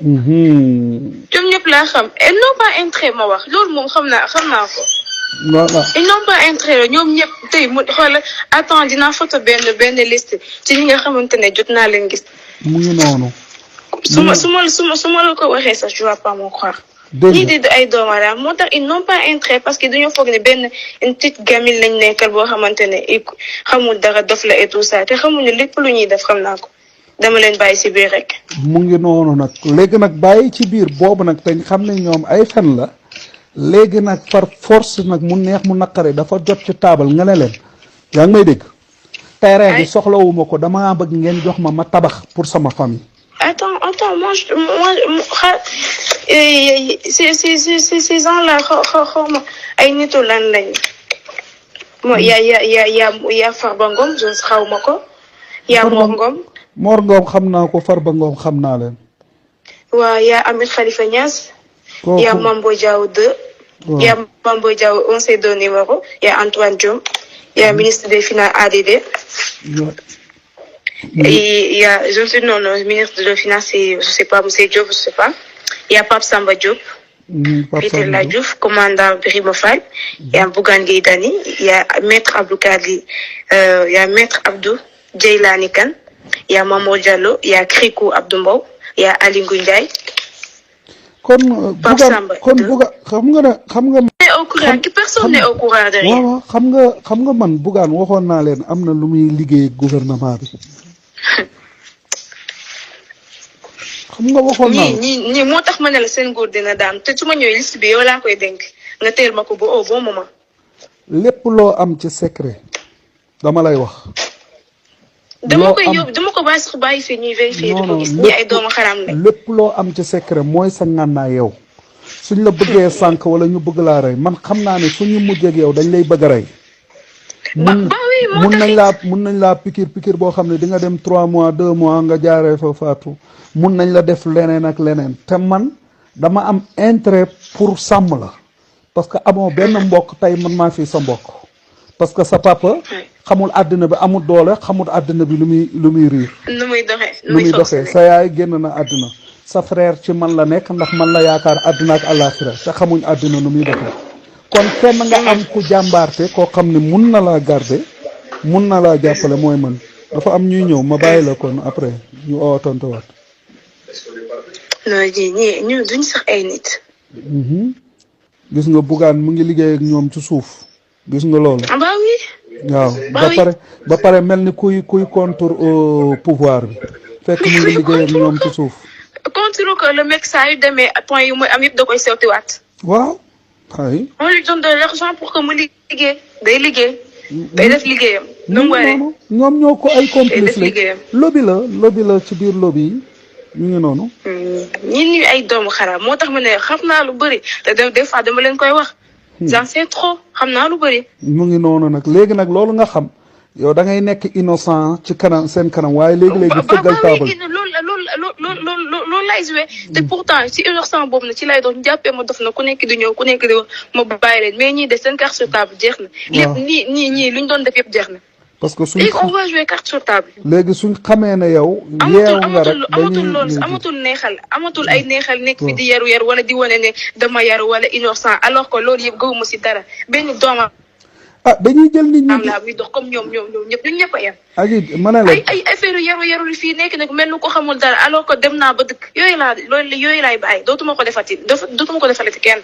ñoom ñëpp laa xam et non pas intérêt ma wax loolu moom xam naa ko. voilà ils n'ont pas intérêt ñoom ñëpp tey mu xoolal attends dinaa photo benn liste ci ñi nga xamante ne jot naa leen gis. mu ngi noonu. su ma la ko waxee sax je vais pas m'en croire. ñii di ay doomaraam moo tax ils n'ont pas intérêt parce que dañoo foog ne une petite gamine lañ nekkal boo xamante ne xamul dara dof la et tout ça te xamuñu lépp lu ñuy def xam naa ko dama leen bàyyi ci biir rek. mu ngi noonu nag léegi nag bàyyi ci biir boobu nag te xam ne ñoom ay fen la léegi nag par force nag mu neex mu naqare dafa jot ci taabal nga ne leen yaa ngi may dégg. terrain bi soxlawuma ko dama bëgg ngeen jox ma tabax pour sama famille. Attends, moi, ces gens-là, ay nitu lan lañ. Moi, y a Farba Ngom, je xawma ko. Y a Mor Ngom. Mor Ngom xam naa ko, Farba Ngom xam naa leen. Waaw, y a Ahmed Khalifa Niass. Y a Mambo Diaw 2. Y a Mambo Diaw, on sait deux numéros. Y a Antoine Diome. Y a ministre des Finances ADD. Et il y a, je sais non, le ministre de la Finance, je sais pas, M. Diop, je sais pas. Il y a Pape Samba Diop, Peter Ladjouf, commandant Birima Fall. Il y a Bougane Gueye Dany, il y a Maître Abdou Kadi, il y a Maître Abdou Djeylani Kane, il y a Mamadou Diallo, il y a Krikou Abdou Mbow, il y a Ali Ngouille Pape Samba xam nga au courant que personne n'est au courant de rien. waaw xam nga man Bougane waxoon naa leen am na lu muy liggéey gouvernement bi. xam nga waxoon naa ñii moo tax ma ne la seen góor dina daan te su ma ñëwee liste bi yow laa koy dénk nga teel ma ko ba au bon moment. lépp loo am ci secret dama lay wax. dama koy yóbbu dama ko bàyyi sax bàyyi fii ñuy vérifier di ko gis ñi ay doomu xaram ne. lépp loo am ci secret mooy sa ngànnaay yow suñ la bëggee sànq wala ñu bëgg laa rey man xam naa ne suñu mujjee ak yow dañ lay bëgg a rey. mun nañ laa pikir boo xam ne di nga dem 3 mois 2 mois nga jaaree fa faatu mun nañ la def leneen ak leneen te man dama am intérêt pour sàmm la parce que amoo benn mbokk tey man maa fi sa mbokk parce que sa papa xamul àddina bi amul doole xamul àddina bi lu muy riir nu muy doxee sa yaay génn na àddina sa frère ci man la nekk ndax man la yaakaar àddina ak àllaaxira te xamuñ àddina nu muy doxee kon kenn nga am ku jàmbaarte koo xam ne mun na laa garder mun na laa jàppale mooy man dafa am ñuy ñëw ma bàyyi la kon après ñu oo tontuwaat. non ñu duñ sax ay nit. gis nga Bougane mu ngi liggéey ak ñoom ci suuf gis nga loolu. ah bah oui. waaw ba pare mel ni kuy contre pouvoir bi fekk mu ngi liggéey ak ñoom ci suuf. contre que le mec saa yu demee point yu muy am yëpp da koy sewtiwaat. waaw. ay on lui donne de l'argent pour que mu liggéey day liggéey. day def liggéeyam. ñoom ñoo ko ay complice la lobby la ci biir lobby yi ñu ngi noonu. ñi ay doomu xaraam moo tax ma ne xam naa lu bëri te des fois dama leen koy wax. j'en sais trop xam naa lu bëri. mu ngi noonu nag léegi nag loolu nga xam yow da ngay nekk innocent ci kanam seen kanam waaye léegi fëggal taabal. loolu lay joué te pourtant ci innocent boobu nag ci lay doon ñu jàppee ma dof na ku nekk di ñëw ku nekk di wax ma bàyyi leen mais ñii de seen carte sur table jeex na. lépp ñii lu ñu doon def yëpp jeex na. parce que léegi on va jouer carte sur table. léegi suñ xamee ne yow. yeewu nga rek amatul loolu amatul neexal amatul ay neexal nekk fi di yaru wala di wane ne dama yaru wala innocent alors que loolu yëpp gëwuma si dara benn doomam. dañuy jël nit ñi. am naa buy dox comme ñoom ñëpp ñun ñëpp a yem. ak ma ne la ay affaire yaru fii nekk nag mel ni ko xamul dara alors que dem naa ba dëkk yooyu laay bàyyi dootuma ko defati kenn.